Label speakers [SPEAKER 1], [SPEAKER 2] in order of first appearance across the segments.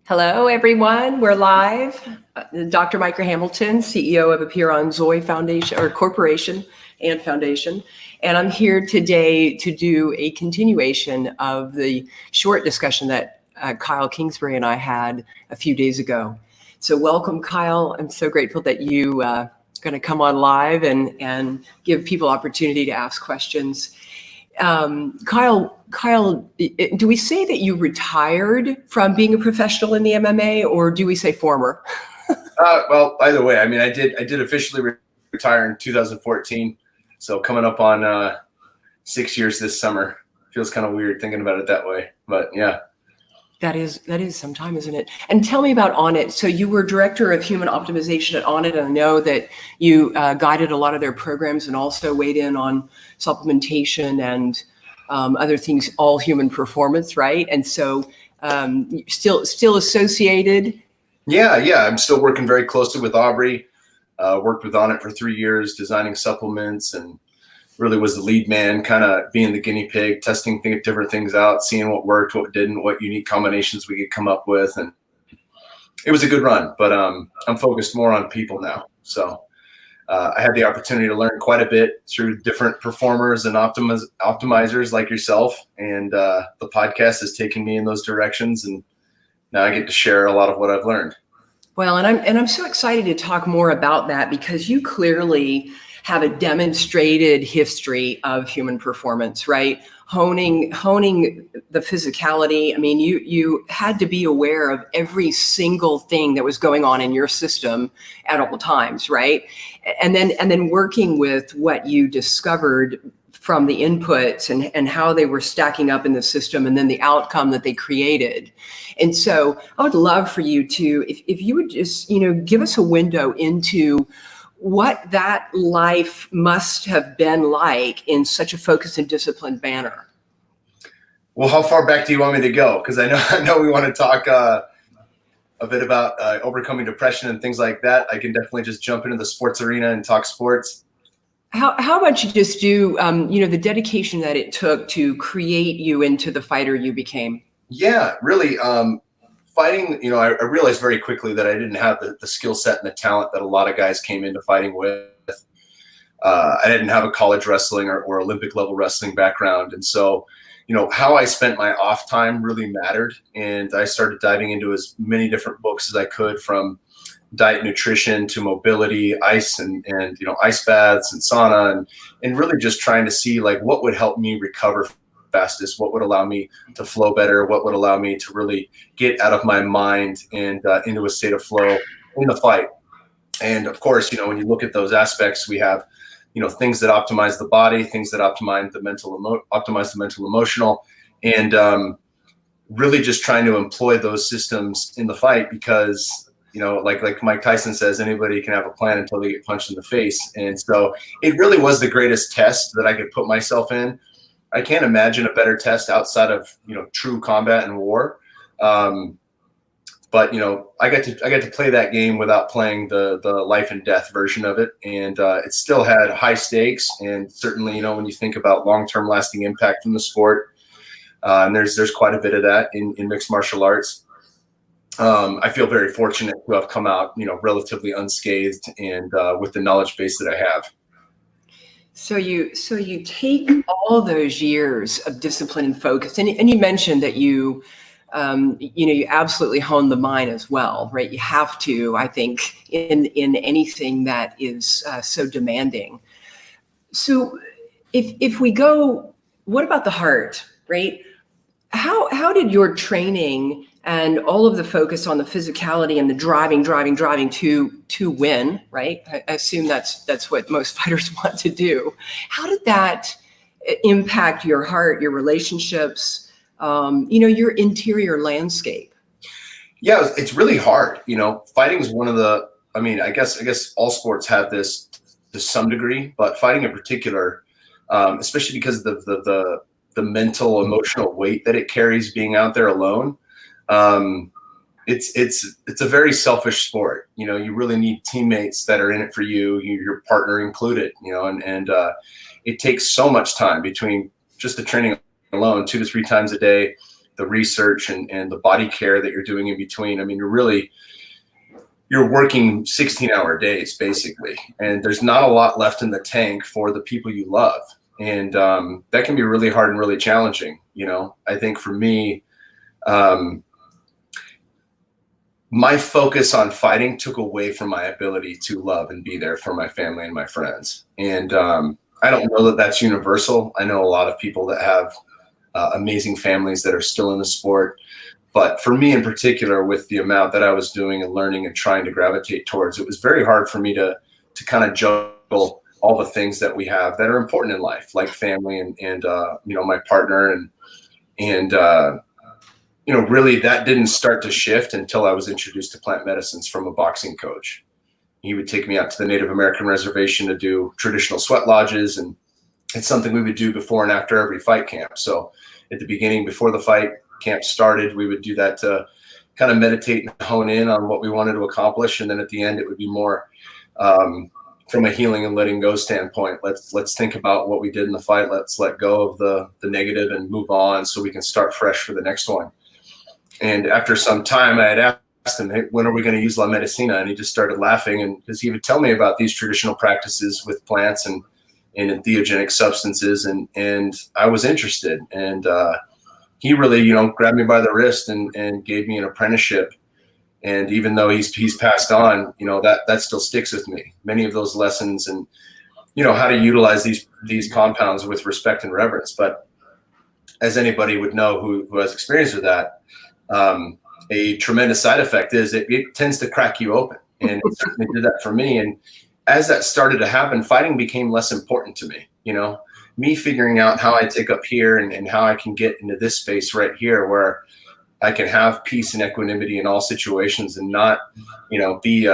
[SPEAKER 1] Hello, everyone. We're live. Dr. Micah Hamilton, CEO of Appear on Zoe Foundation or Corporation and Foundation. And I'm here today to do a continuation of the short discussion that Kyle Kingsbury and I had a few days ago. So welcome, Kyle. I'm so grateful that you going to come on live and give people opportunity to ask questions. Kyle, do we say that you retired from being a professional in the MMA, or do we say former?
[SPEAKER 2] Well, either way, I mean, I did officially retire in 2014. So coming up on 6 years this summer. Feels kind of weird thinking about it that way, but yeah.
[SPEAKER 1] That is some time, isn't it? And tell me about Onnit. So you were director of human optimization at Onnit, and I know that you guided a lot of their programs and also weighed in on supplementation and other things, all human performance, right? And so still associated?
[SPEAKER 2] Yeah. I'm still working very closely with Aubrey. Worked with Onnit for 3 years, designing supplements, and really was the lead man, kind of being the guinea pig, testing different things out, seeing what worked, what didn't, what unique combinations we could come up with. And it was a good run, but I'm focused more on people now. So I had the opportunity to learn quite a bit through different performers and optimizers like yourself. And the podcast has taken me in those directions. And now I get to share a lot of what I've learned.
[SPEAKER 1] Well, and I'm so excited to talk more about that because you clearly have a demonstrated history of human performance, right? Honing the physicality. I mean, you had to be aware of every single thing that was going on in your system at all times, right? And then working with what you discovered from the inputs and how they were stacking up in the system and then the outcome that they created. And so I would love for you to, if you would just, give us a window into what that life must have been like in such a focused and disciplined manner.
[SPEAKER 2] Well, how far back do you want me to go? Because I know we want to talk a bit about overcoming depression and things like that. I can definitely just jump into the sports arena and talk sports.
[SPEAKER 1] How about you just do, the dedication that it took to create you into the fighter you became?
[SPEAKER 2] Yeah, really. Fighting, I realized very quickly that I didn't have the skill set and the talent that a lot of guys came into fighting with. I didn't have a college wrestling or Olympic level wrestling background. And so, how I spent my off time really mattered. And I started diving into as many different books as I could, from diet, nutrition to mobility, ice and ice baths and sauna, and really just trying to see like what would help me recover fastest, what would allow me to flow better, what would allow me to really get out of my mind and into a state of flow in the fight. And of course, when you look at those aspects, we have, things that optimize the body, things that optimize the mental, emotional, and really just trying to employ those systems in the fight because, like Mike Tyson says, anybody can have a plan until they get punched in the face. And so it really was the greatest test that I could put myself in. I can't imagine a better test outside of, true combat and war. But, I got to play that game without playing the life and death version of it. And it still had high stakes. And certainly, when you think about long-term lasting impact from the sport, and there's quite a bit of that in mixed martial arts. I feel very fortunate to have come out, relatively unscathed and with the knowledge base that I have.
[SPEAKER 1] So you take all those years of discipline and focus, and you mentioned that you absolutely hone the mind as well, right? You have to, I think, in anything that is so demanding. So if we go, what about the heart, right? How did your training and all of the focus on the physicality and the driving to win, right? I assume that's what most fighters want to do. How did that impact your heart, your relationships, your interior landscape?
[SPEAKER 2] Yeah, it's really hard. Fighting is one of the, I guess all sports have this to some degree, but fighting in particular, especially because of the mental, emotional weight that it carries being out there alone. It's a very selfish sport. You really need teammates that are in it for you, your partner included, and it takes so much time between just the training alone, 2 to 3 times a day, the research and the body care that you're doing in between. I mean, you're working 16-hour days basically, and there's not a lot left in the tank for the people you love. And that can be really hard and really challenging. I think for me, my focus on fighting took away from my ability to love and be there for my family and my friends. And I don't know that that's universal. I know a lot of people that have amazing families that are still in the sport. But for me in particular, with the amount that I was doing and learning and trying to gravitate towards, it was very hard for me to kind of juggle all the things that we have that are important in life, like family and my partner. And really that didn't start to shift until I was introduced to plant medicines from a boxing coach. He would take me out to the Native American reservation to do traditional sweat lodges. And it's something we would do before and after every fight camp. So at the beginning, before the fight camp started, we would do that to kind of meditate and hone in on what we wanted to accomplish. And then at the end, it would be more from a healing and letting go standpoint. Let's think about what we did in the fight. Let's let go of the negative and move on so we can start fresh for the next one. And after some time, I had asked him, hey, when are we going to use La Medicina? And he just started laughing, and because he would tell me about these traditional practices with plants and entheogenic substances, and I was interested. And he really, grabbed me by the wrist and gave me an apprenticeship. And even though he's passed on, that still sticks with me. Many of those lessons and, how to utilize these compounds with respect and reverence. But as anybody would know who has experience with that, a tremendous side effect is it tends to crack you open. And it certainly did that for me. And as that started to happen, fighting became less important to me. Me figuring out how I take up here and how I can get into this space right here where I can have peace and equanimity in all situations and not, be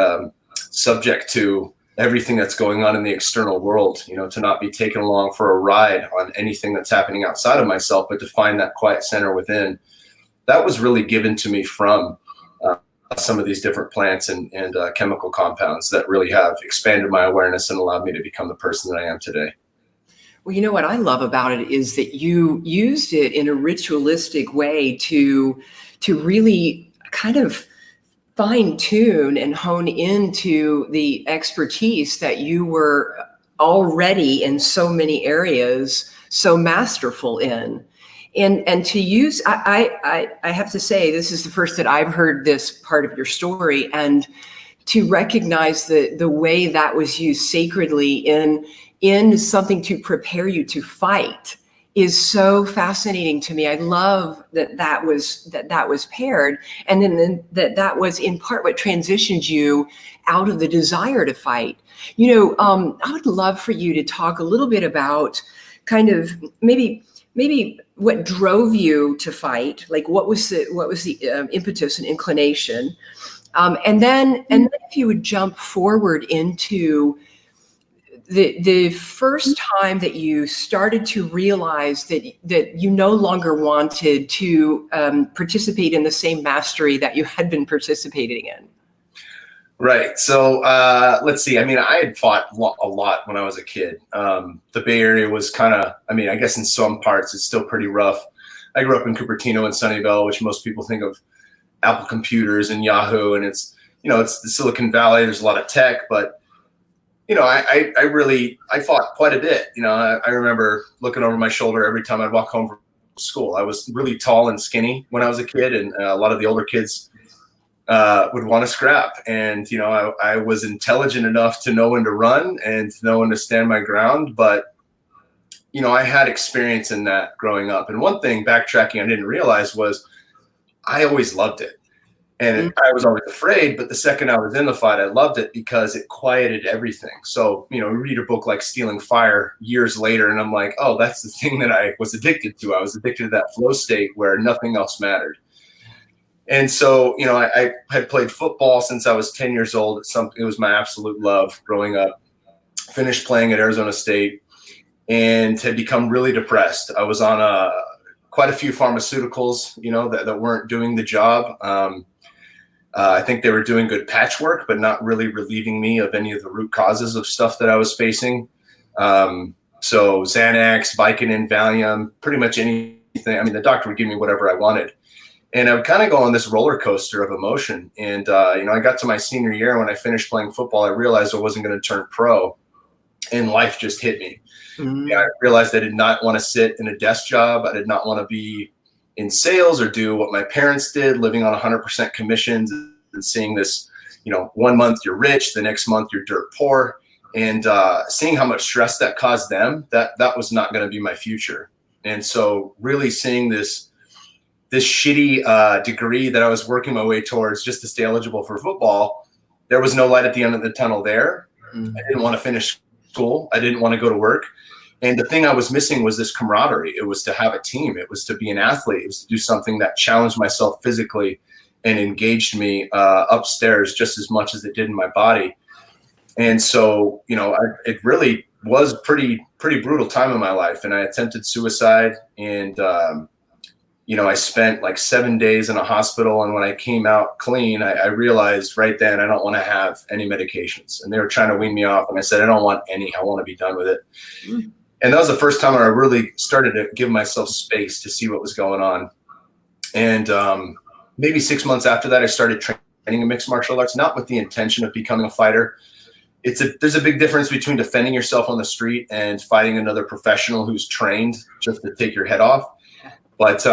[SPEAKER 2] subject to everything that's going on in the external world, to not be taken along for a ride on anything that's happening outside of myself, but to find that quiet center within. That was really given to me from some of these different plants and chemical compounds that really have expanded my awareness and allowed me to become the person that I am today.
[SPEAKER 1] Well, what I love about it is that you used it in a ritualistic way to really kind of fine tune and hone into the expertise that you were already in so many areas so masterful in. And to use, I have to say, this is the first that I've heard this part of your story, and to recognize the way that was used sacredly in something to prepare you to fight is so fascinating to me. I love that was paired, and then that was in part what transitioned you out of the desire to fight. I would love for you to talk a little bit about kind of maybe what drove you to fight, like what was the impetus and inclination, and then if you would jump forward into the first time that you started to realize that you no longer wanted to participate in the same mastery that you had been participating in.
[SPEAKER 2] Right. So let's see. I mean, I had fought a lot when I was a kid. The Bay Area was kind of, I guess in some parts it's still pretty rough. I grew up in Cupertino and Sunnyvale, which most people think of Apple computers and Yahoo, and it's the Silicon Valley. There's a lot of tech, but I fought quite a bit. I remember looking over my shoulder every time I'd walk home from school. I was really tall and skinny when I was a kid, and a lot of the older kids would want to scrap. And, I was intelligent enough to know when to run and to know when to stand my ground. But, I had experience in that growing up. And one thing, backtracking, I didn't realize was I always loved it. And I was always afraid, but the second I was in the fight, I loved it because it quieted everything. So, read a book like Stealing Fire years later, and I'm like, oh, that's the thing that I was addicted to. I was addicted to that flow state where nothing else mattered. And so, I had played football since I was 10 years old. It was my absolute love growing up. Finished playing at Arizona State and had become really depressed. I was on quite a few pharmaceuticals, that weren't doing the job. I think they were doing good patchwork, but not really relieving me of any of the root causes of stuff that I was facing. So Xanax, Vicodin, Valium, pretty much anything. The doctor would give me whatever I wanted. And I would kind of go on this roller coaster of emotion. And, I got to my senior year. When I finished playing football, I realized I wasn't going to turn pro, and life just hit me. I realized I did not want to sit in a desk job. I did not want to be in sales or do what my parents did, living on 100% commissions and seeing this, 1 month you're rich, the next month you're dirt poor, and seeing how much stress that caused them, that was not going to be my future. And so really seeing this shitty degree that I was working my way towards just to stay eligible for football, there was no light at the end of the tunnel there. I didn't want to finish school. I didn't want to go to work. And the thing I was missing was this camaraderie. It was to have a team. It was to be an athlete. It was to do something that challenged myself physically and engaged me upstairs just as much as it did in my body. And so, it really was pretty brutal time in my life. And I attempted suicide, and I spent like 7 days in a hospital. And when I came out clean, I realized right then I don't want to have any medications. And they were trying to wean me off. And I said, I don't want any. I want to be done with it. And that was the first time I really started to give myself space to see what was going on. And maybe 6 months after that, I started training in mixed martial arts, not with the intention of becoming a fighter. There's a big difference between defending yourself on the street and fighting another professional who's trained just to take your head off. But,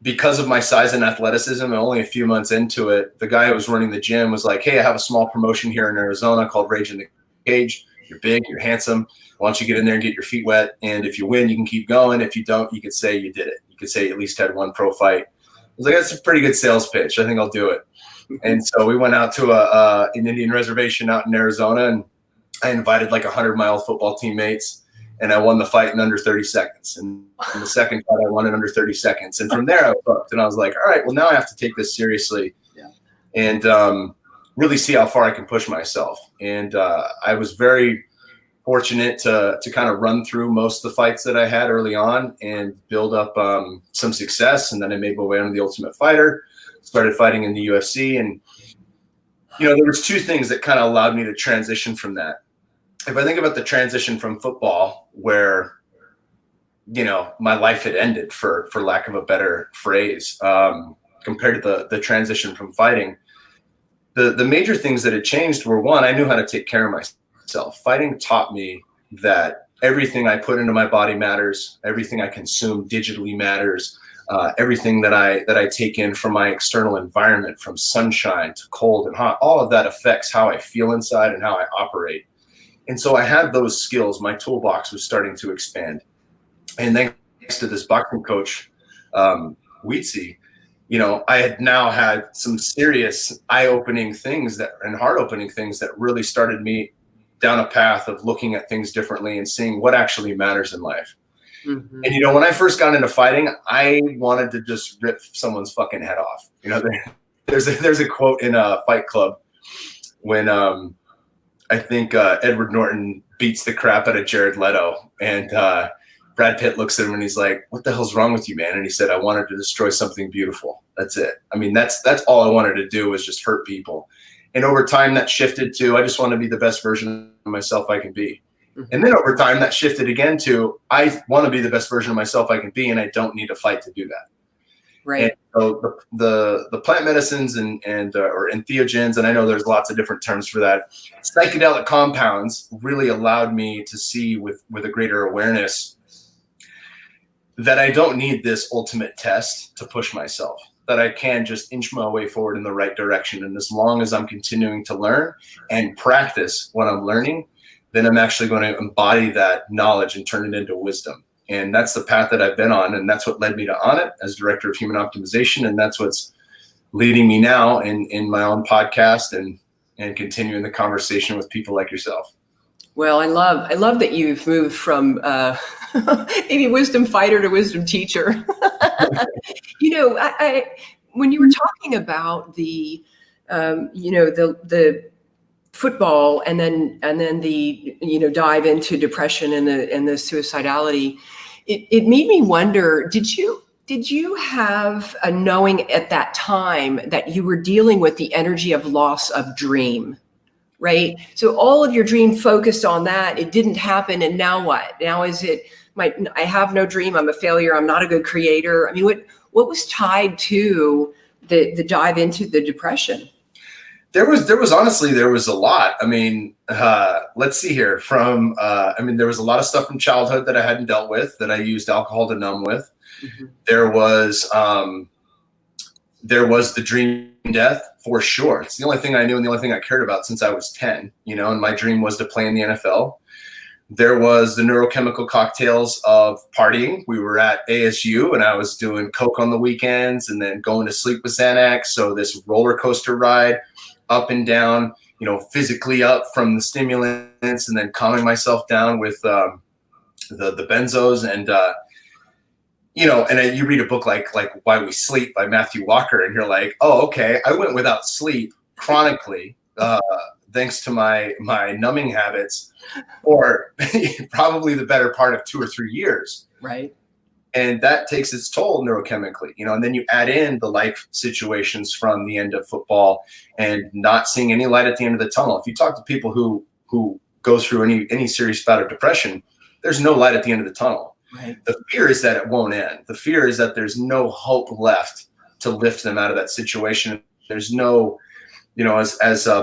[SPEAKER 2] because of my size and athleticism, and only a few months into it, the guy who was running the gym was like, hey, I have a small promotion here in Arizona called Rage in the Cage. You're big, you're handsome. Why don't you get in there and get your feet wet? And if you win, you can keep going. If you don't, you could say you did it. You could say you at least had one pro fight. I was like, that's a pretty good sales pitch. I think I'll do it. And so we went out to an Indian reservation out in Arizona, and I invited like 100-mile football teammates, and I won the fight in under 30 seconds. And in the second fight, I won in under 30 seconds. And from there, I was hooked. And I was like, all right, well, now I have to take this seriously and really see how far I can push myself. And I was very fortunate to kind of run through most of the fights that I had early on and build up some success. And then I made my way onto the Ultimate Fighter, started fighting in the UFC. And, there was two things that kind of allowed me to transition from that. If I think about the transition from football, where, my life had ended, for lack of a better phrase, compared to the transition from fighting, the major things that had changed were, one, I knew how to take care of myself. Fighting taught me that everything I put into my body matters. Everything I consume digitally matters. Everything that I take in from my external environment, from sunshine to cold and hot, all of that affects how I feel inside and how I operate. And so I had those skills. My toolbox was starting to expand. And thanks to this boxing coach, Wheatsy, I had now had some serious eye-opening things and heart-opening things that really started me down a path of looking at things differently and seeing what actually matters in life. Mm-hmm. And, when I first got into fighting, I wanted to just rip someone's fucking head off. There's a quote in Fight Club when I think Edward Norton beats the crap out of Jared Leto, and Brad Pitt looks at him and he's like, what the hell's wrong with you, man? And he said, I wanted to destroy something beautiful. That's it. I mean, that's all I wanted to do, was just hurt people. And over time that shifted to, I just want to be the best version of myself I can be. Mm-hmm. And then over time that shifted again to, I want to be the best version of myself I can be, and I don't need to fight to do that. Right. And so the plant medicines and or entheogens, and I know there's lots of different terms for that, psychedelic compounds really allowed me to see with a greater awareness that I don't need this ultimate test to push myself, that I can just inch my way forward in the right direction. And as long as I'm continuing to learn and practice what I'm learning, then I'm actually going to embody that knowledge and turn it into wisdom. And that's the path that I've been on. And that's what led me to Onnit as Director of Human Optimization. And that's what's leading me now in my own podcast and continuing the conversation with people like yourself.
[SPEAKER 1] Well, I love that you've moved from maybe wisdom fighter to wisdom teacher. I when you were talking about the football and then the dive into depression and the suicidality, it made me wonder, did you have a knowing at that time that you were dealing with the energy of loss of dream? Right. So all of your dream focused on that. It didn't happen. And now what? Now is it I have no dream. I'm a failure. I'm not a good creator. I mean, what was tied to the dive into the depression?
[SPEAKER 2] There was honestly, there was a lot. I mean, let's see here. There was a lot of stuff from childhood that I hadn't dealt with that I used alcohol to numb with.
[SPEAKER 1] Mm-hmm.
[SPEAKER 2] There was the dream death for sure. It's the only thing I knew and the only thing I cared about since I was 10, and my dream was to play in the NFL. There was the neurochemical cocktails of partying. We were at ASU and I was doing coke on the weekends and then going to sleep with Xanax. So this roller coaster ride up and down, physically up from the stimulants and then calming myself down with the benzos and you read a book like Why We Sleep by Matthew Walker and you're like, oh, okay, I went without sleep chronically thanks to my numbing habits for probably the better part of 2 or 3 years.
[SPEAKER 1] Right.
[SPEAKER 2] And that takes its toll neurochemically, and then you add in the life situations from the end of football and not seeing any light at the end of the tunnel. If you talk to people who go through any serious bout of depression, there's no light at the end of the tunnel.
[SPEAKER 1] Right.
[SPEAKER 2] The fear is that it won't end. The fear is that there's no hope left to lift them out of that situation. There's no, as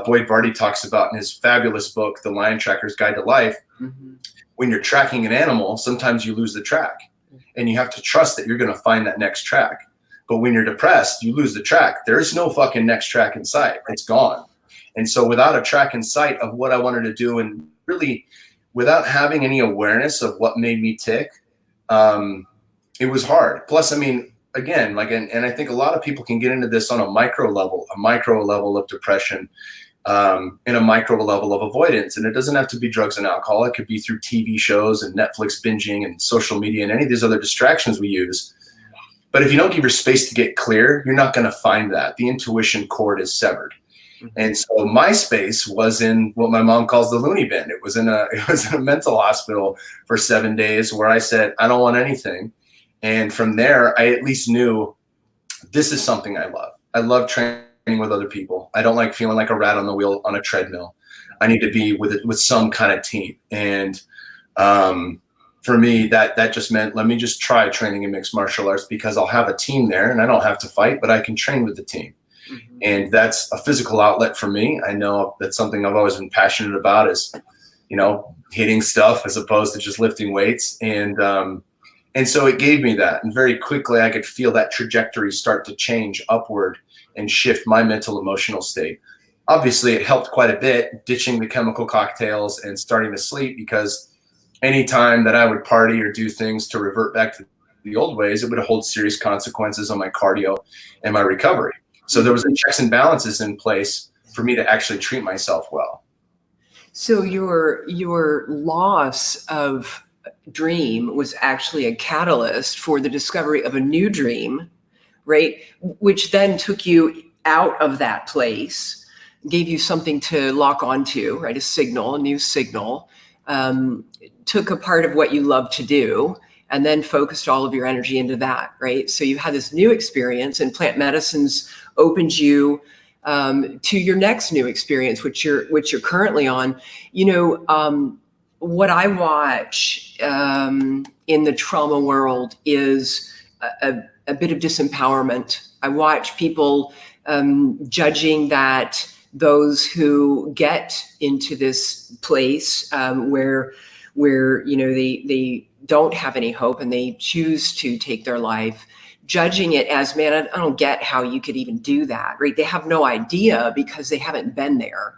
[SPEAKER 2] Boyd Vardy talks about in his fabulous book, The Lion Tracker's Guide to Life,
[SPEAKER 1] mm-hmm.
[SPEAKER 2] when you're tracking an animal, sometimes you lose the track. And you have to trust that you're going to find that next track. But when you're depressed, you lose the track. There is no fucking next track in sight. It's gone. And so without a track in sight of what I wanted to do and really without having any awareness of what made me tick, it was hard. Plus, again, and I think a lot of people can get into this on a micro level of depression, and a micro level of avoidance. And it doesn't have to be drugs and alcohol. It could be through TV shows and Netflix binging and social media and any of these other distractions we use. But if you don't give your space to get clear, you're not going to find that. The intuition cord is severed. And so my space was in what my mom calls the loony bin. It was in a mental hospital for 7 days where I said, I don't want anything. And from there, I at least knew this is something I love. I love training with other people. I don't like feeling like a rat on the wheel on a treadmill. I need to be with some kind of team. And for me, that just meant, let me just try training in mixed martial arts because I'll have a team there and I don't have to fight, but I can train with the team. Mm-hmm. And that's a physical outlet for me. I know that's something I've always been passionate about is, hitting stuff as opposed to just lifting weights. And so it gave me that. And very quickly I could feel that trajectory start to change upward and shift my mental emotional state. Obviously, it helped quite a bit ditching the chemical cocktails and starting to sleep because anytime that I would party or do things to revert back to the old ways, it would hold serious consequences on my cardio and my recovery. So there was checks and balances in place for me to actually treat myself well.
[SPEAKER 1] So your loss of dream was actually a catalyst for the discovery of a new dream, right? Which then took you out of that place, gave you something to lock onto, right? A new signal, took a part of what you love to do, and then focused all of your energy into that, right? So you had this new experience and plant medicines opened you to your next new experience, which you're currently on. What I watch in the trauma world is a bit of disempowerment. I watch people judging that those who get into this place where they don't have any hope and they choose to take their life, judging it as, man, I don't get how you could even do that, right? They have no idea because they haven't been there.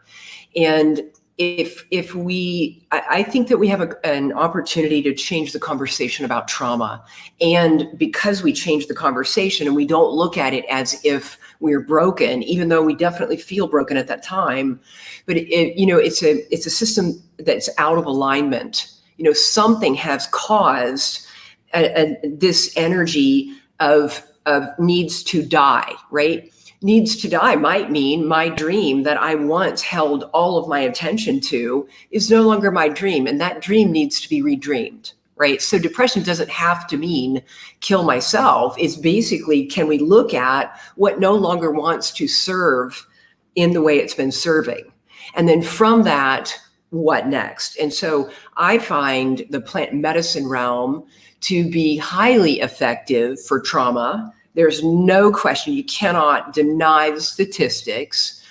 [SPEAKER 1] And I think that we have an opportunity to change the conversation about trauma. And because we change the conversation and we don't look at it as if we're broken, even though we definitely feel broken at that time, but it's a system that's out of alignment. Something has caused this energy of needs to die, right? Needs to die might mean my dream that I once held all of my attention to is no longer my dream, and that dream needs to be redreamed, right? So depression doesn't have to mean kill myself. It's basically, can we look at what no longer wants to serve in the way it's been serving? And then from that, what next? And so I find the plant medicine realm to be highly effective for trauma There's no question. You cannot deny the statistics.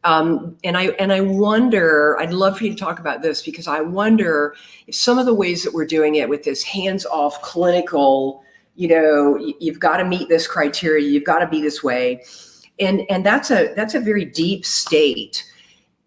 [SPEAKER 1] And I wonder, I'd love for you to talk about this, because I wonder if some of the ways that we're doing it with this hands-off clinical, you've got to meet this criteria, you've got to be this way. And that's a very deep state.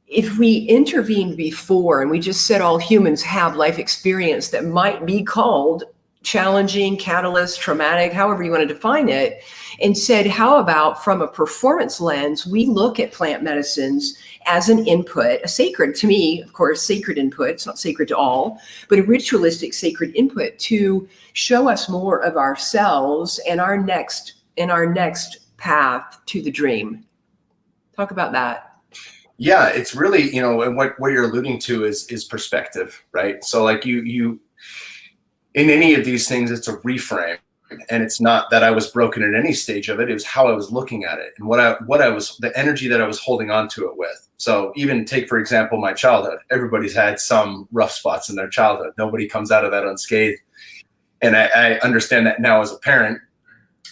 [SPEAKER 1] If we intervened before and we just said all humans have life experience that might be called challenging, catalyst, traumatic, however you want to define it, and said, how about from a performance lens, we look at plant medicines as an input, a sacred, to me, of course, sacred input, it's not sacred to all, but a ritualistic sacred input to show us more of ourselves and our next path to the dream. Talk about that.
[SPEAKER 2] Yeah, it's really, and what you're alluding to is perspective, right? So like you in any of these things, it's a reframe, and it's not that I was broken at any stage of it. It was how I was looking at it and what I was, the energy that I was holding on to it with. So even take, for example, my childhood. Everybody's had some rough spots in their childhood. Nobody comes out of that unscathed. And I understand that now as a parent,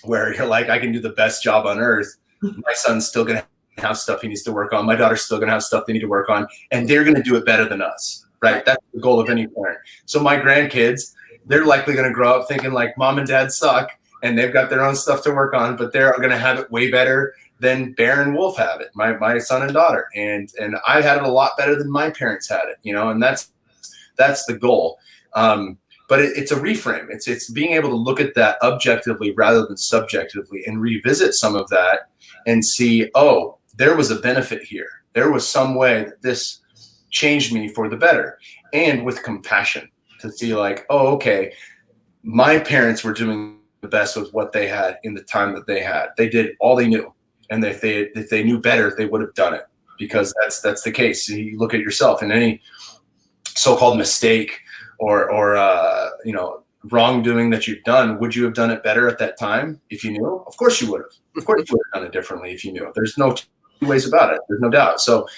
[SPEAKER 2] where you're like, I can do the best job on earth. My son's still going to have stuff he needs to work on. My daughter's still going to have stuff they need to work on, and they're going to do it better than us, right? That's the goal of any parent. So my grandkids, they're likely going to grow up thinking like mom and dad suck, and they've got their own stuff to work on, but they're going to have it way better than Bear and Wolf have it, my son and daughter. And I had it a lot better than my parents had it, and that's the goal. But it's a reframe. It's being able to look at that objectively rather than subjectively, and revisit some of that and see, oh, there was a benefit here. There was some way that this changed me for the better, and with compassion to see like, oh, okay, my parents were doing the best with what they had in the time that they had. They did all they knew. And if they knew better, they would have done it, because that's the case. You look at yourself, and any so-called mistake or wrongdoing that you've done, would you have done it better at that time if you knew? Of course you would have. Of course you would have done it differently if you knew. There's no two ways about it. There's no doubt. So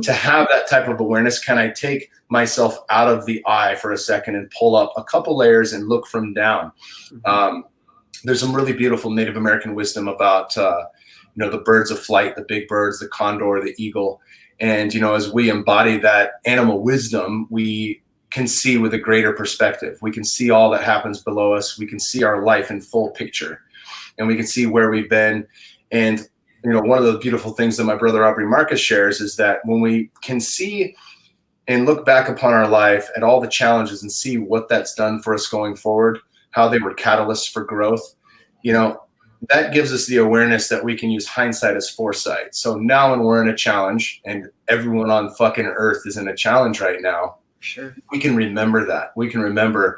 [SPEAKER 2] to have that type of awareness, can I take myself out of the eye for a second and pull up a couple layers and look from down? There's some really beautiful Native American wisdom about the birds of flight, the big birds, the condor, the eagle. And, as we embody that animal wisdom, we can see with a greater perspective. We can see all that happens below us. We can see our life in full picture, and we can see where we've been. And, one of the beautiful things that my brother Aubrey Marcus shares is that when we can see and look back upon our life at all the challenges and see what that's done for us going forward, how they were catalysts for growth, that gives us the awareness that we can use hindsight as foresight. So now when we're in a challenge, and everyone on fucking earth is in a challenge right now,
[SPEAKER 1] sure, we
[SPEAKER 2] can remember that. We can remember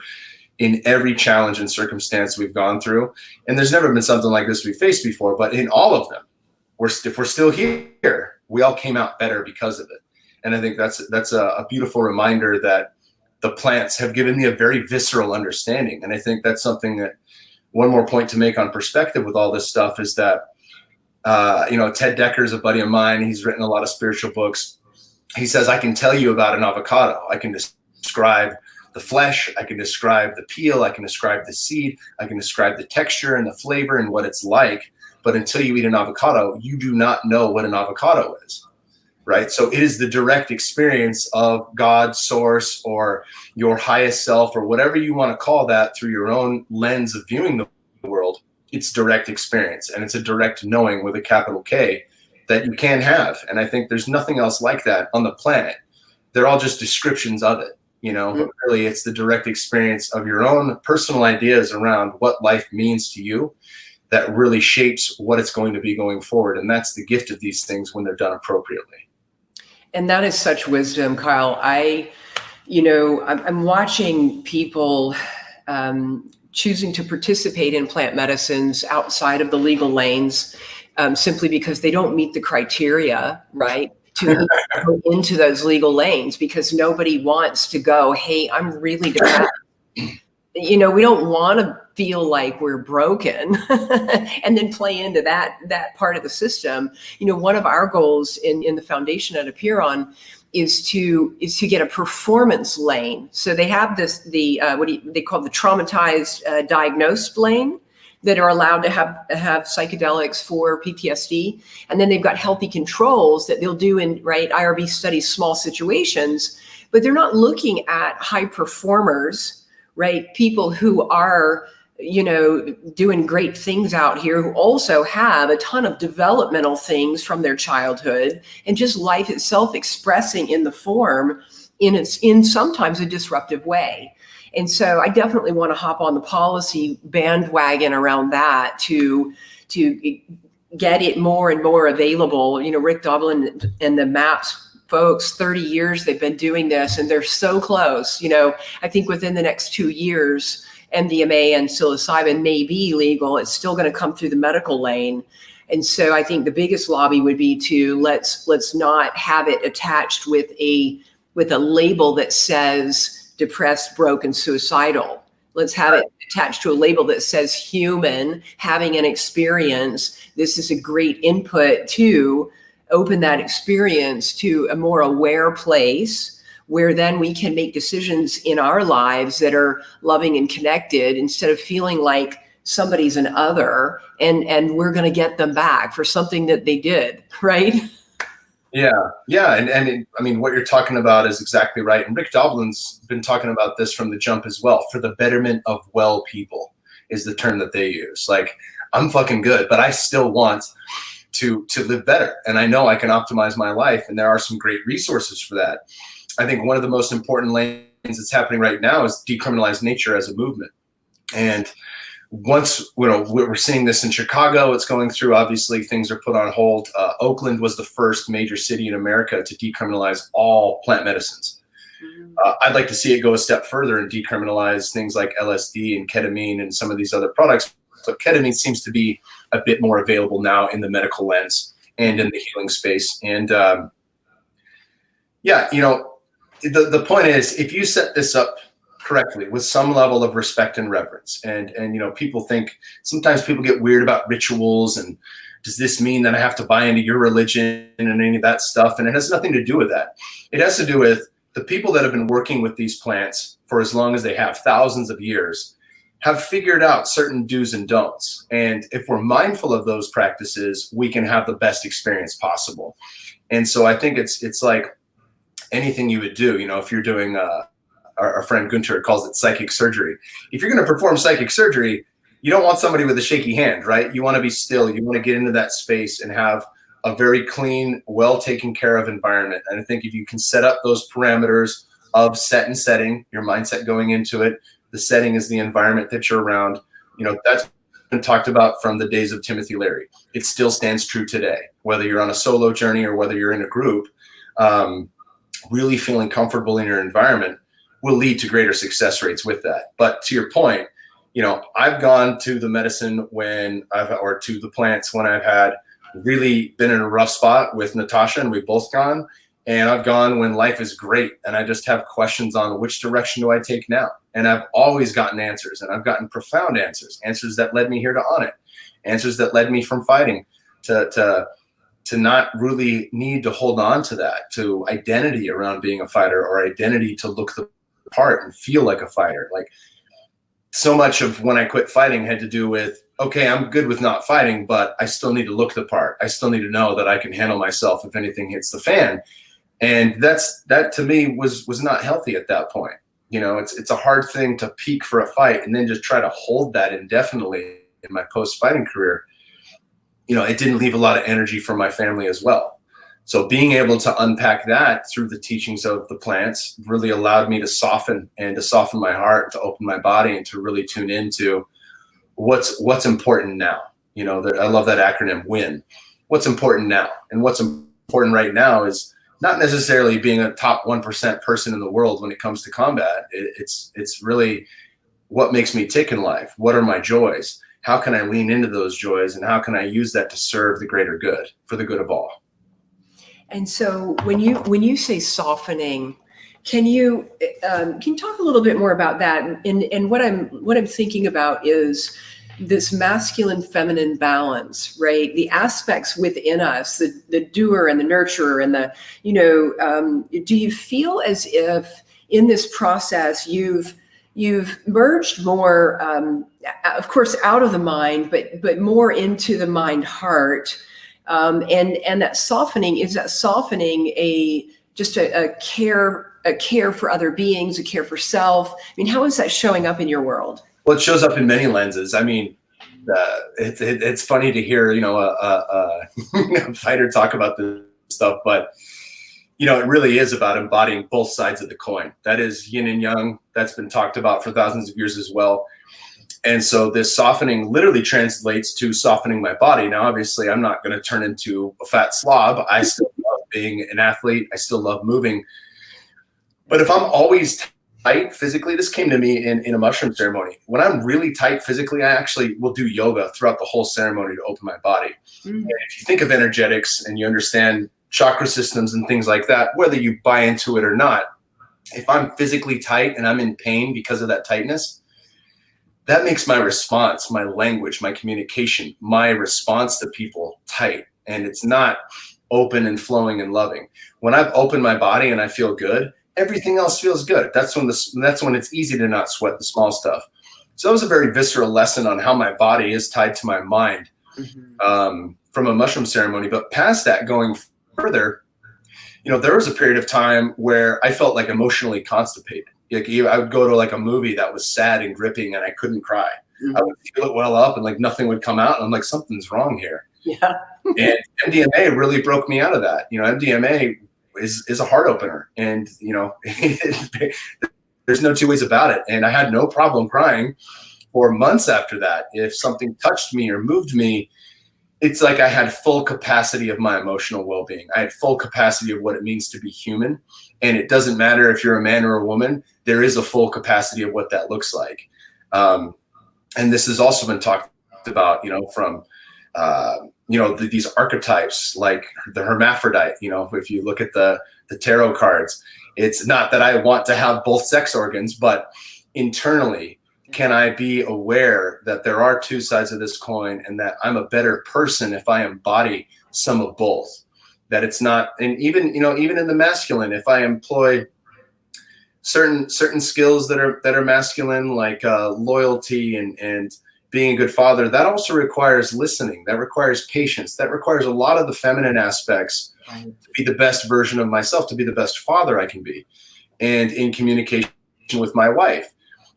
[SPEAKER 2] in every challenge and circumstance we've gone through. And there's never been something like this we faced before, but in all of them, if we're still here, we all came out better because of it. And I think that's a beautiful reminder that the plants have given me a very visceral understanding. And I think that's something that, one more point to make on perspective with all this stuff is that, Ted Decker is a buddy of mine. He's written a lot of spiritual books. He says, I can tell you about an avocado. I can describe the flesh. I can describe the peel. I can describe the seed. I can describe the texture and the flavor and what it's like. But until you eat an avocado, you do not know what an avocado is, right? So it is the direct experience of God, source, or your highest self, or whatever you want to call that, through your own lens of viewing the world. It's direct experience, and it's a direct knowing with a capital K that you can have. And I think there's nothing else like that on the planet. They're all just descriptions of it, but really it's the direct experience of your own personal ideas around what life means to you that really shapes what it's going to be going forward. And that's the gift of these things when they're done appropriately.
[SPEAKER 1] And that is such wisdom, Kyle. I'm watching people choosing to participate in plant medicines outside of the legal lanes, simply because they don't meet the criteria, right, to go into those legal lanes, because nobody wants to go, hey, I'm really depressed. We don't want to feel like we're broken and then play into that part of the system. One of our goals in the foundation at Apeiron is to get a performance lane. So they have they call the traumatized diagnosed lane. that are allowed to have psychedelics for PTSD. And then they've got healthy controls that they'll do in, right, IRB studies, small situations, but they're not looking at high performers, right? People who are, doing great things out here, who also have a ton of developmental things from their childhood and just life itself expressing in the form in sometimes a disruptive way. And so I definitely want to hop on the policy bandwagon around that to get it more and more available. Rick Dublin and the MAPS folks, 30 years they've been doing this, and they're so close. I think within the next 2 years, MDMA and psilocybin may be legal. It's still going to come through the medical lane. And so I think the biggest lobby would be to let's not have it attached with a label that says depressed, broke, and suicidal. Let's have it attached to a label that says human, having an experience. This is a great input to open that experience to a more aware place where then we can make decisions in our lives that are loving and connected, instead of feeling like somebody's an other and we're going to get them back for something that they did, right?
[SPEAKER 2] Yeah. And I mean, what you're talking about is exactly right. And Rick Doblin's been talking about this from the jump as well. For the betterment of well people is the term that they use. Like, I'm fucking good, but I still want to live better. And I know I can optimize my life. And there are some great resources for that. I think one of the most important lanes that's happening right now is decriminalize nature as a movement. And once, we're seeing this in Chicago, it's going through, obviously things are put on hold. Oakland was the first major city in America to decriminalize all plant medicines. I'd like to see it go a step further and decriminalize things like LSD and ketamine and some of these other products. So ketamine seems to be a bit more available now in the medical lens and in the healing space. And the point is, if you set this up correctly with some level of respect and reverence, and people think, sometimes people get weird about rituals, and does this mean that I have to buy into your religion and any of that stuff? And it has nothing to do with that. It has to do with the people that have been working with these plants for as long as they have, thousands of years, have figured out certain do's and don'ts. And if we're mindful of those practices, we can have the best experience possible. And so I think it's like anything you would do, if you're doing our friend Gunter calls it psychic surgery. If you're going to perform psychic surgery, you don't want somebody with a shaky hand, right? You want to be still. You want to get into that space and have a very clean, well taken care of environment. And I think if you can set up those parameters of set and setting, your mindset going into it, the setting is the environment that you're around. That's been talked about from the days of Timothy Leary. It still stands true today, whether you're on a solo journey or whether you're in a group. Really feeling comfortable in your environment will lead to greater success rates with that. But to your point, I've gone to the medicine or to the plants when I've had really been in a rough spot with Natasha, and we've both gone. And I've gone when life is great and I just have questions on which direction do I take now? And I've always gotten answers, and I've gotten profound answers that led me here to Onnit, answers that led me from fighting to not really need to hold on to that, to identity around being a fighter, or identity to look the part and feel like a fighter. Like, so much of when I quit fighting had to do with, okay, I'm good with not fighting, but I still need to look the part. I still need to know that I can handle myself if anything hits the fan. And that to me was not healthy at that point. It's a hard thing to peak for a fight and then just try to hold that indefinitely in my post-fighting career. It didn't leave a lot of energy for my family as well. So being able to unpack that through the teachings of the plants really allowed me to soften my heart, to open my body, and to really tune into what's important now. I love that acronym WIN. What's important now? And what's important right now is not necessarily being a top 1% person in the world when it comes to combat. It's really what makes me tick in life. What are my joys? How can I lean into those joys, and how can I use that to serve the greater good, for the good of all?
[SPEAKER 1] And so when you say softening, can you talk a little bit more about that? And what I'm thinking about is this masculine feminine balance, right? The aspects within us, the doer and the nurturer, and do you feel as if in this process you've merged more of course, out of the mind, but more into the mind heart. And that softening, is that softening just a care for other beings, a care for self? I mean, how is that showing up in your world?
[SPEAKER 2] Well, it shows up in many lenses. I mean, it's funny to hear, a fighter talk about this stuff, but it really is about embodying both sides of the coin. That is yin and yang. That's been talked about for thousands of years as well. And so this softening literally translates to softening my body. Now, obviously, I'm not going to turn into a fat slob. I still love being an athlete. I still love moving. But if I'm always tight physically, this came to me in a mushroom ceremony. When I'm really tight physically, I actually will do yoga throughout the whole ceremony to open my body. Mm-hmm. And if you think of energetics and you understand chakra systems and things like that, whether you buy into it or not, if I'm physically tight and I'm in pain because of that tightness, that makes my response, my language, my communication, my response to people tight. And it's not open and flowing and loving. When I've opened my body and I feel good, everything else feels good. That's when it's easy to not sweat the small stuff. So that was a very visceral lesson on how my body is tied to my mind, from a mushroom ceremony. But past that, going further, there was a period of time where I felt like emotionally constipated. Like I would go to like a movie that was sad and gripping and I couldn't cry. Mm-hmm. I would feel it well up and like nothing would come out. And I'm like, something's wrong here. Yeah. And MDMA really broke me out of that. MDMA is a heart opener, and there's no two ways about it. And I had no problem crying for months after that. If something touched me or moved me, it's like I had full capacity of my emotional well-being. I had full capacity of what it means to be human. And it doesn't matter if you're a man or a woman, there is a full capacity of what that looks like. And this has also been talked about, from, these archetypes like the hermaphrodite. If you look at the tarot cards, it's not that I want to have both sex organs, but internally, can I be aware that there are two sides of this coin and that I'm a better person if I embody some of both? That it's not, and even in the masculine, if I employ certain skills that are masculine, like loyalty and being a good father, that also requires listening. That requires patience. That requires a lot of the feminine aspects to be the best version of myself, to be the best father I can be. And in communication with my wife,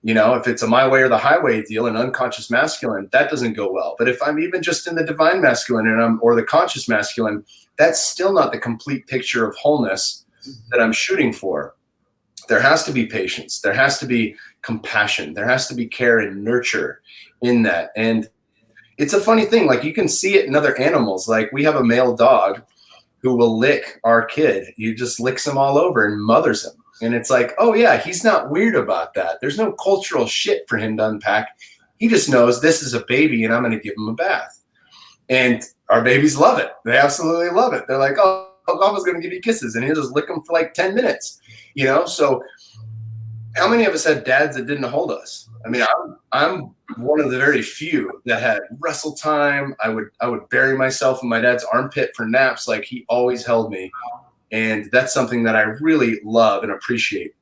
[SPEAKER 2] if it's a my way or the highway deal, an unconscious masculine, that doesn't go well. But if I'm even just in the divine masculine or the conscious masculine, that's still not the complete picture of wholeness that I'm shooting for. There has to be patience. There has to be compassion. There has to be care and nurture in that. And it's a funny thing. Like, you can see it in other animals. Like, we have a male dog who will lick our kid. He just licks him all over and mothers him. And it's like, oh yeah, he's not weird about that. There's no cultural shit for him to unpack. He just knows this is a baby and I'm going to give him a bath. And our babies love it. They absolutely love it. They're like, oh, Papa's going to give you kisses. And he'll just lick them for like 10 minutes. So how many of us had dads that didn't hold us? I mean, I'm one of the very few that had wrestle time. I would bury myself in my dad's armpit for naps. Like, he always held me. And that's something that I really love and appreciate.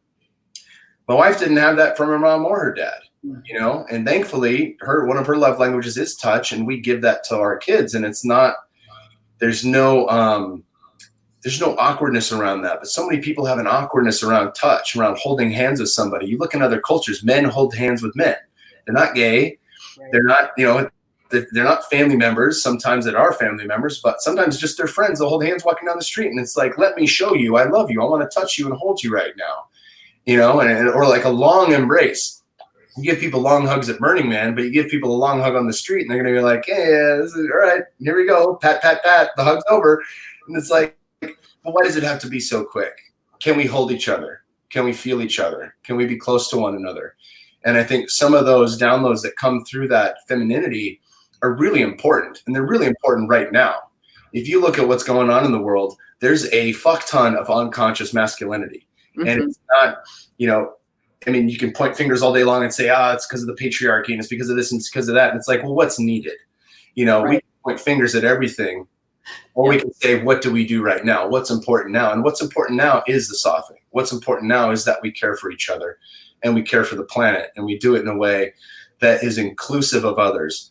[SPEAKER 2] My wife didn't have that from her mom or her dad, and thankfully one of her love languages is touch, and we give that to our kids. And it's not, there's no awkwardness around that. But so many people have an awkwardness around touch, around holding hands with somebody. You look in other cultures, men hold hands with men. They're not gay. Right. They're not, they're not family members. Sometimes they are family members, but sometimes just their friends. They'll hold hands walking down the street, and it's like, let me show you I love you. I want to touch you and hold you right now, or like a long embrace. You give people long hugs at Burning Man, but you give people a long hug on the street, and they're going to be like, hey, this is all right. Here we go. Pat, pat, pat. The hug's over. And it's like, well, why does it have to be so quick? Can we hold each other? Can we feel each other? Can we be close to one another? And I think some of those downloads that come through that femininity are really important, and they're really important right now. If you look at what's going on in the world, there's a fuck ton of unconscious masculinity. Mm-hmm. And it's not, you can point fingers all day long and say, it's because of the patriarchy and it's because of this and it's because of that. And it's like, well, what's needed? Right. We can point fingers at everything, or we can say, what do we do right now? What's important now? And what's important now is the softening. What's important now is that we care for each other and we care for the planet, and we do it in a way that is inclusive of others.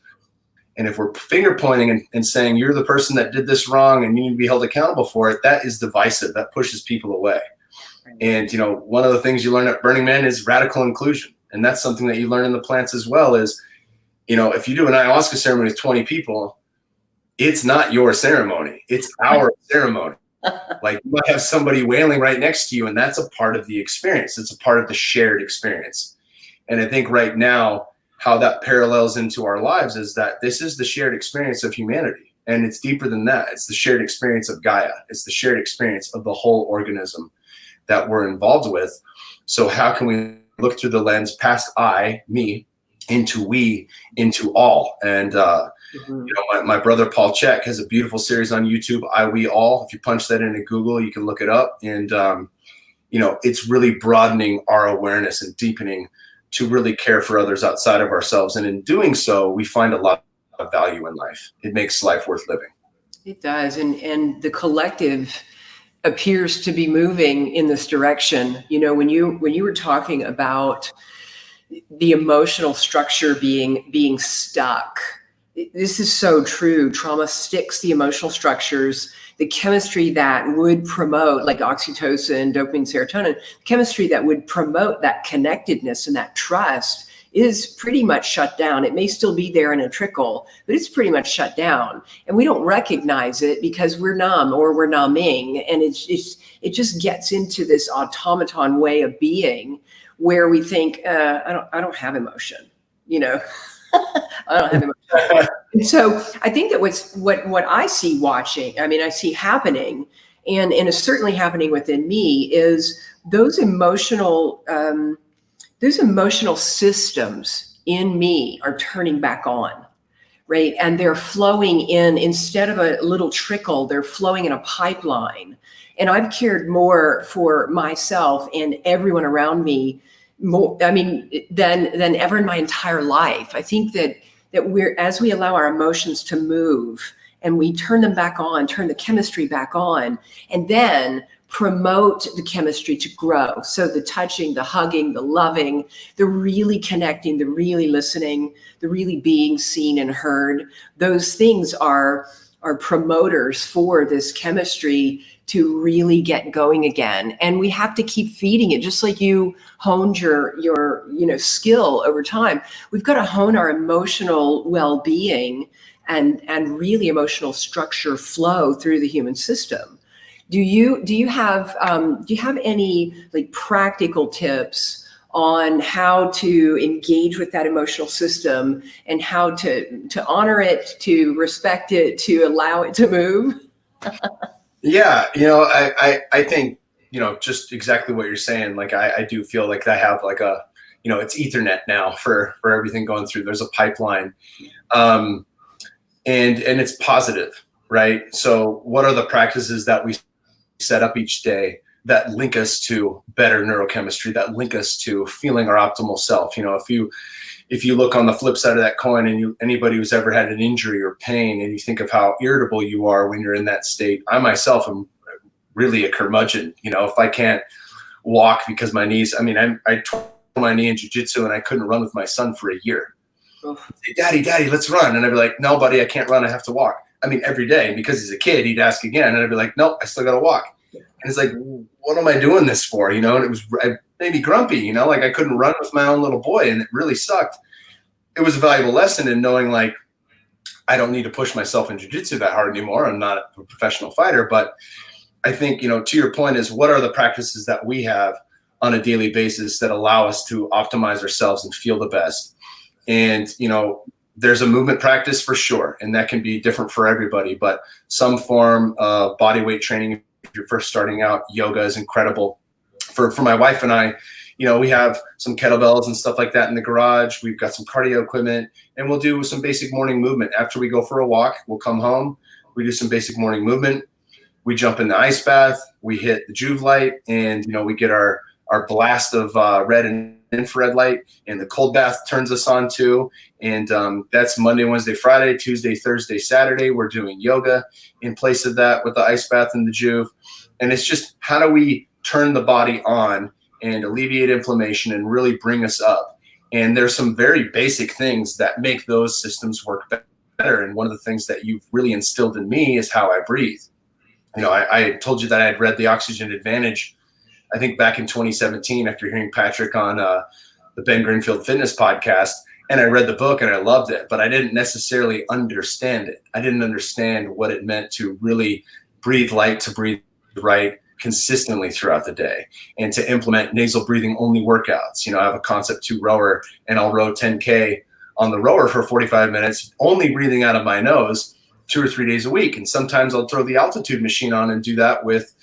[SPEAKER 2] And if we're finger pointing and saying you're the person that did this wrong and you need to be held accountable for it, that is divisive. That pushes people away. And, you know, one of the things you learn at Burning Man is radical inclusion. And that's something that you learn in the plants as well is, you know, if you do an ayahuasca ceremony with 20 people, it's not your ceremony. It's our ceremony. Like you might have somebody wailing right next to you, and that's a part of the experience. It's a part of the shared experience. And I think right now, how that parallels into our lives is that this is the shared experience of humanity. And it's deeper than that. It's the shared experience of Gaia. It's the shared experience of the whole organism that we're involved with. So how can we look through the lens past I, me, into we, into all? And you know, my brother Paul Chek has a beautiful series on YouTube, I, We, All. If you punch that into Google, you can look it up. And you know, it's really broadening our awareness and deepening to really care for others outside of ourselves. And in doing so, we find a lot of value in life. It makes life worth living.
[SPEAKER 1] It does. And the collective appears to be moving in this direction. You know, when you were talking about the emotional structure being stuck, this is so true. Trauma sticks the emotional structures, the chemistry that would promote, like oxytocin, dopamine, serotonin, chemistry that would promote that connectedness and that trust is pretty much shut down. It may still be there in a trickle, but it's pretty much shut down. And we don't recognize it because we're numb or we're numbing. And it just gets into this automaton way of being where we think, I don't have emotion, you know. I don't have emotion. And so I think that what I see I see happening, and is certainly happening within me, is those emotional systems in me are turning back on, right? And they're flowing in, instead of a little trickle, they're flowing in a pipeline. And I've cared more for myself and everyone around me than ever in my entire life. I think that as we allow our emotions to move and we turn them back on, turn the chemistry back on, and then promote the chemistry to grow. So the touching, the hugging, the loving, the really connecting, the really listening, the really being seen and heard, those things are promoters for this chemistry to really get going again. And we have to keep feeding it, just like you honed your skill over time. We've got to hone our emotional well-being and really emotional structure flow through the human system. Do you have any like practical tips on how to engage with that emotional system and how to honor it, to respect it, to allow it to move?
[SPEAKER 2] Yeah, you know, I think, you know, just exactly what you're saying. Like, I do feel like I have like a, you know, it's Ethernet now for everything going through. There's a pipeline, and it's positive, right? So what are the practices that we set up each day that link us to better neurochemistry, that link us to feeling our optimal self? You know, if you look on the flip side of that coin, and anybody who's ever had an injury or pain, and you think of how irritable you are when you're in that state. I myself am really a curmudgeon. You know, if I can't walk because my knees, I tore my knee in jiu-jitsu and I couldn't run with my son for a year. Say, Daddy, let's run. And I'd be like, no, buddy, I can't run. I have to walk. Every day. And because he's a kid, he'd ask again. And I'd be like, nope, I still got to walk. And it's like, what am I doing this for? You know, and it made me grumpy, you know, like I couldn't run with my own little boy, and it really sucked. It was a valuable lesson in knowing, like, I don't need to push myself in jiu-jitsu that hard anymore. I'm not a professional fighter, but I think, you know, to your point is, what are the practices that we have on a daily basis that allow us to optimize ourselves and feel the best? And, you know, there's a movement practice for sure, and that can be different for everybody, but some form of body weight training. If you're first starting out, yoga is incredible. For my wife and I, you know, we have some kettlebells and stuff like that in the garage. We've got some cardio equipment, and we'll do some basic morning movement. After we go for a walk, we'll come home. We do some basic morning movement. We jump in the ice bath. We hit the Juve light, and, you know, we get our blast of red and infrared light, and the cold bath turns us on too. And that's Monday, Wednesday, Friday, Tuesday, Thursday, Saturday. We're doing yoga in place of that with the ice bath and the Juve. And it's just, how do we turn the body on and alleviate inflammation and really bring us up? And there's some very basic things that make those systems work better. And one of the things that you've really instilled in me is how I breathe. I told you that I had read The Oxygen Advantage, I think back in 2017, after hearing Patrick on the Ben Greenfield Fitness podcast. And I read the book and I loved it, but I didn't necessarily understand it. I didn't understand what it meant to really breathe light, to breathe right consistently throughout the day, and to implement nasal breathing only workouts. I have a Concept 2 rower, and I'll row 10K on the rower for 45 minutes, only breathing out of my nose 2 or 3 days a week. And sometimes I'll throw the altitude machine on and do that with,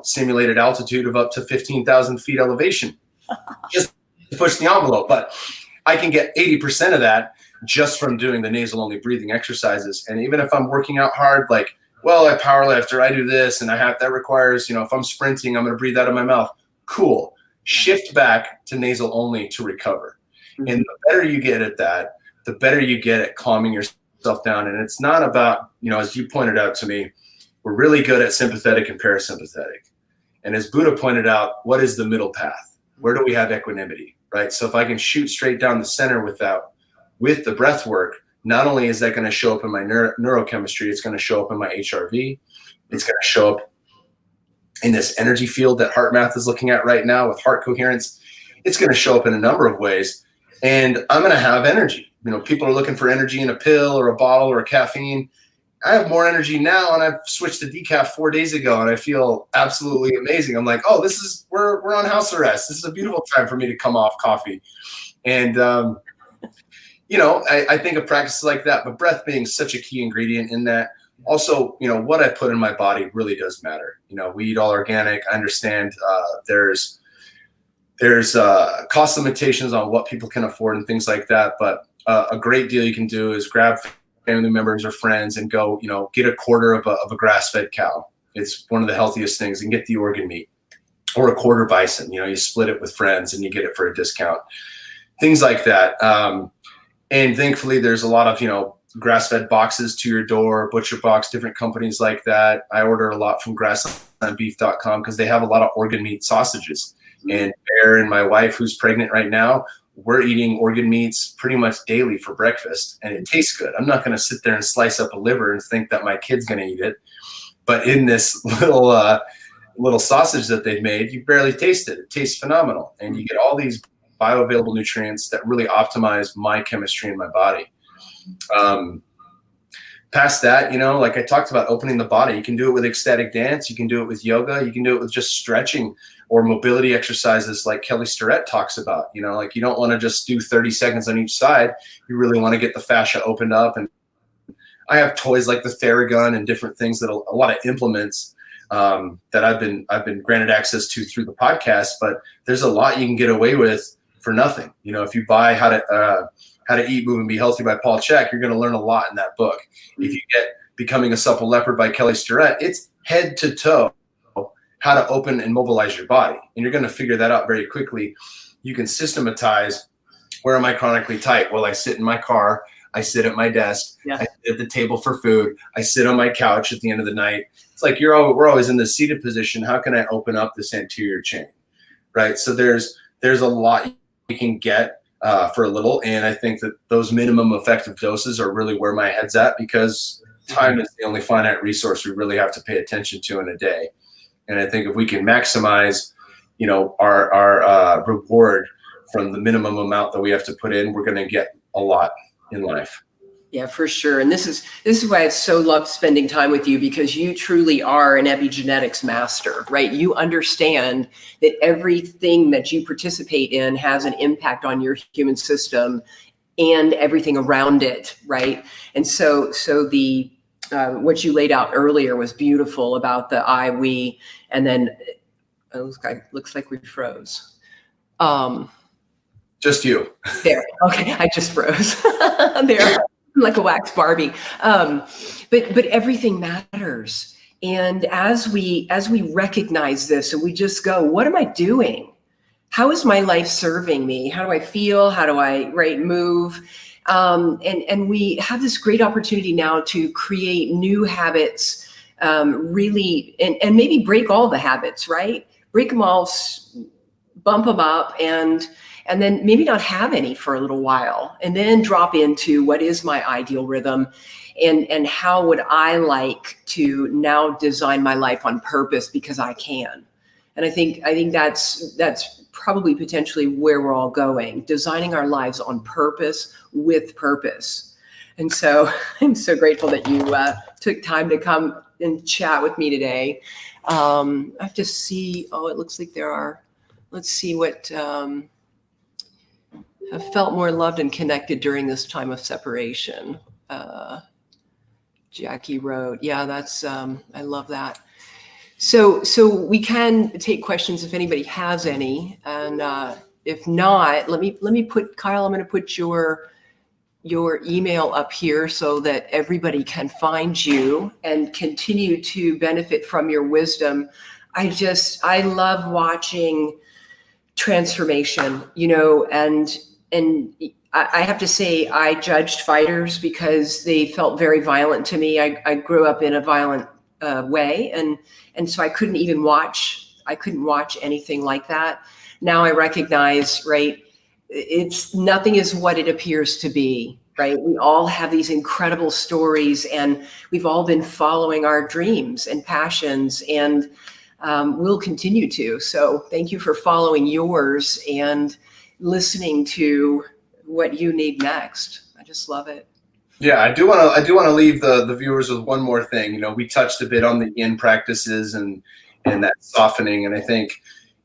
[SPEAKER 2] simulated altitude of up to 15,000 feet elevation, just to push the envelope. But I can get 80% of that just from doing the nasal only breathing exercises. And even if I'm working out hard, like, well, I power lift or I do this and that requires, if I'm sprinting, I'm going to breathe out of my mouth. Cool. Shift back to nasal only to recover. Mm-hmm. And the better you get at that, the better you get at calming yourself down. And it's not about, as you pointed out to me, we're really good at sympathetic and parasympathetic. And as Buddha pointed out, what is the middle path? Where do we have equanimity, right? So if I can shoot straight down the center with the breath work, not only is that going to show up in my neurochemistry, it's going to show up in my HRV. It's going to show up in this energy field that HeartMath is looking at right now with heart coherence. It's going to show up in a number of ways. And I'm going to have energy. People are looking for energy in a pill or a bottle or a caffeine. I have more energy now, and I've switched to decaf 4 days ago, and I feel absolutely amazing. I'm like, oh, we're on house arrest. This is a beautiful time for me to come off coffee. And, I think of practices like that, but breath being such a key ingredient in that. Also, what I put in my body really does matter. We eat all organic. I understand there's cost limitations on what people can afford and things like that. But a great deal you can do is grab family members or friends and go, get a quarter of a grass-fed cow. It's one of the healthiest things, and get the organ meat, or a quarter bison. You split it with friends and you get it for a discount. Things like that. And thankfully, there's a lot of, grass-fed boxes to your door, Butcher Box, different companies like that. I order a lot from grasslandbeef.com because they have a lot of organ meat sausages. And Bear and my wife, who's pregnant right now, we're eating organ meats pretty much daily for breakfast, and it tastes good. I'm not going to sit there and slice up a liver and think that my kid's going to eat it. But in this little sausage that they've made, you barely taste it. It tastes phenomenal. And you get all these bioavailable nutrients that really optimize my chemistry in my body. Past that, like I talked about, opening the body, you can do it with ecstatic dance. You can do it with yoga. You can do it with just stretching or mobility exercises like Kelly Starrett talks about. Like you don't want to just do 30 seconds on each side. You really want to get the fascia opened up. And I have toys like the Theragun and different things that a lot of implements that I've been granted access to through the podcast. But there's a lot you can get away with for nothing. If you buy How to Eat, Move, and Be Healthy by Paul Chek, you're going to learn a lot in that book. If you get Becoming a Supple Leopard by Kelly Starrett, it's head to toe how to open and mobilize your body. And you're going to figure that out very quickly. You can systematize, where am I chronically tight? Well, I sit in my car. I sit at my desk. Yeah. I sit at the table for food. I sit on my couch at the end of the night. It's like we're always in the seated position. How can I open up this anterior chain, right? So there's a lot you can get for a little. And I think that those minimum effective doses are really where my head's at, because time is the only finite resource we really have to pay attention to in a day. And I think if we can maximize, our reward from the minimum amount that we have to put in, we're going to get a lot in life.
[SPEAKER 1] Yeah, for sure. And this is why I so love spending time with you, because you truly are an epigenetics master, right? You understand that everything that you participate in has an impact on your human system and everything around it, right? And so the what you laid out earlier was beautiful about the I, we, and then it looks like we froze.
[SPEAKER 2] Just you.
[SPEAKER 1] There. Okay, I just froze. There. Like a wax Barbie. But everything matters. And as we recognize this and we just go, what am I doing? How is my life serving me? How do I feel? How do I move? And we have this great opportunity now to create new habits, really, and maybe break all the habits, right? Break them all, bump them up, and and then maybe not have any for a little while, and then drop into what is my ideal rhythm, and how would I like to now design my life on purpose because I can. And I think that's probably potentially where we're all going, designing our lives on purpose with purpose. And so I'm so grateful that you took time to come and chat with me today. I have to see, it looks like there are, let's see what have felt more loved and connected during this time of separation. Jackie wrote, yeah, that's, I love that. So we can take questions if anybody has any, and if not, let me put, Kyle, I'm going to put your email up here so that everybody can find you and continue to benefit from your wisdom. I love watching transformation, and I have to say, I judged fighters because they felt very violent to me. I grew up in a violent way, and so I couldn't watch anything like that. Now I recognize, right, it's nothing is what it appears to be, right? We all have these incredible stories, and we've all been following our dreams and passions, and we'll continue to. So thank you for following yours and listening to what you need next. I just love it.
[SPEAKER 2] Yeah, I do want to leave the viewers with one more thing. We touched a bit on the yin practices and that softening, and I think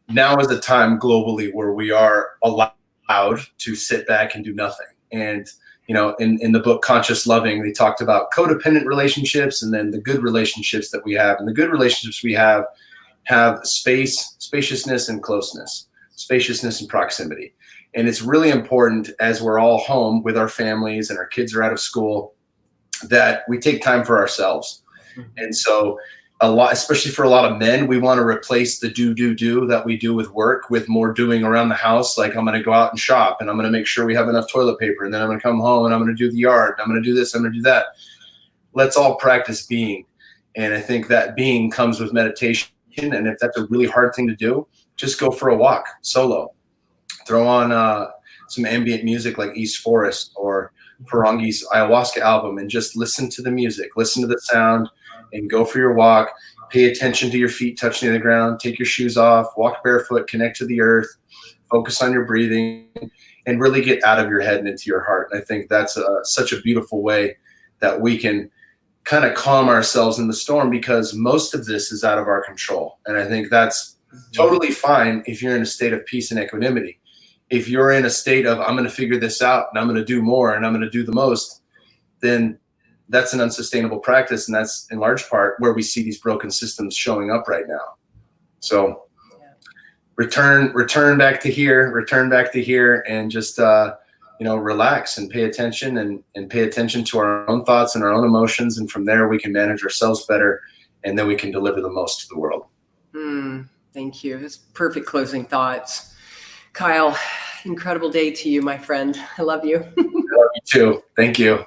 [SPEAKER 2] now is the time globally where we are allowed to sit back and do nothing. And in the book Conscious Loving, they talked about codependent relationships and then the good relationships that we have. And the good relationships we have spaciousness and closeness, spaciousness and proximity. And it's really important, as we're all home with our families and our kids are out of school, that we take time for ourselves. And so especially for a lot of men, we want to replace the do that we do with work with more doing around the house. Like, I'm going to go out and shop, and I'm going to make sure we have enough toilet paper, and then I'm going to come home and I'm going to do the yard, and I'm going to do this, I'm going to do that. Let's all practice being. And I think that being comes with meditation. And if that's a really hard thing to do, just go for a walk solo. Throw on some ambient music like East Forest or Parangi's ayahuasca album, and just listen to the music, listen to the sound, and go for your walk. Pay attention to your feet touching the ground. Take your shoes off, walk barefoot, connect to the earth, focus on your breathing, and really get out of your head and into your heart. And I think that's such a beautiful way that we can kind of calm ourselves in the storm, because most of this is out of our control. And I think that's totally fine if you're in a state of peace and equanimity. If you're in a state of, I'm going to figure this out and I'm going to do more and I'm going to do the most, then that's an unsustainable practice. And that's in large part where we see these broken systems showing up right now. So return back to here and just, relax and pay attention and pay attention to our own thoughts and our own emotions. And from there, we can manage ourselves better, and then we can deliver the most to the world.
[SPEAKER 1] Thank you. That's perfect closing thoughts. Kyle, incredible day to you, my friend. I love you.
[SPEAKER 2] I love you too. Thank you.